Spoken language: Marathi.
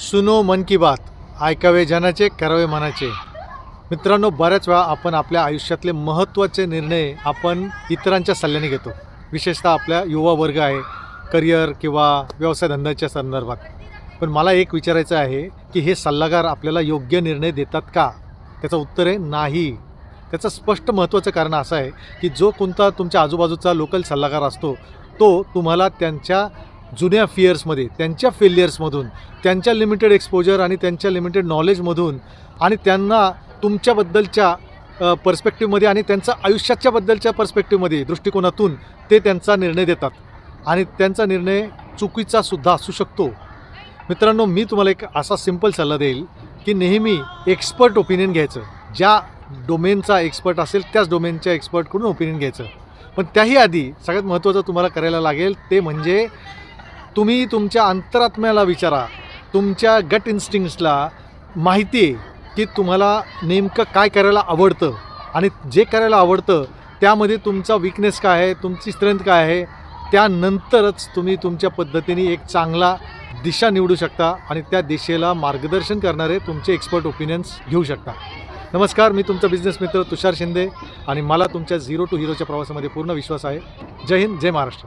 सुनो मन की बात, ऐकावे जनाचे करावे मनाचे. मित्रांनो, बऱ्याच वेळा आपण आपल्या आयुष्यातले महत्त्वाचे निर्णय आपण इतरांच्या सल्ल्याने घेतो. विशेषतः आपल्या युवा वर्ग आहे, करिअर किंवा व्यवसाय धंद्याच्या संदर्भात. पण मला एक विचारायचं आहे की हे सल्लागार आपल्याला योग्य निर्णय देतात का? त्याचं उत्तर आहे नाही. त्याचं स्पष्ट महत्त्वाचं कारण असं आहे की जो कोणता तुमच्या आजूबाजूचा लोकल सल्लागार असतो तो तुम्हाला त्यांच्या जुन्या फिअर्समध्ये, त्यांच्या फेलियर्समधून, त्यांच्या लिमिटेड एक्सपोजर आणि त्यांच्या लिमिटेड नॉलेजमधून आणि त्यांना तुमच्याबद्दलच्या पर्स्पेक्टिव्हमध्ये आणि त्यांच्या आयुष्याच्याबद्दलच्या पर्स्पेक्टिव्हमध्ये, दृष्टिकोनातून ते त्यांचा निर्णय देतात आणि त्यांचा निर्णय चुकीचासुद्धा असू शकतो. मित्रांनो, मी तुम्हाला एक असा सिंपल सल्ला देईल की नेहमी एक्सपर्ट ओपिनियन घ्यायचं. ज्या डोमेनचा एक्सपर्ट असेल त्याच डोमेनच्या एक्सपर्टकडून ओपिनियन घ्यायचं. पण त्याही आधी सगळ्यात महत्त्वाचं तुम्हाला करायला लागेल ते म्हणजे तुम्ही तुमच्या अंतरात्म्याला विचारा. तुमच्या गट इन्स्टिंक्ट्सला माहिती आहे की तुम्हाला नेमकं काय करायला आवडतं आणि जे करायला आवडतं त्यामध्ये तुमचा विकनेस काय आहे, तुमची स्ट्रेंथ काय आहे. त्यानंतरच तुम्ही तुमच्या पद्धतीने एक चांगला दिशा निवडू शकता आणि त्या दिशेला मार्गदर्शन करणारे तुमचे एक्सपर्ट ओपिनियन्स घेऊ शकता. नमस्कार, मी तुमचा बिझनेस मित्र तुषार शिंदे आणि मला तुमच्या झिरो टू हिरोच्या प्रवासामध्ये पूर्ण विश्वास आहे. जय हिंद, जय महाराष्ट्र.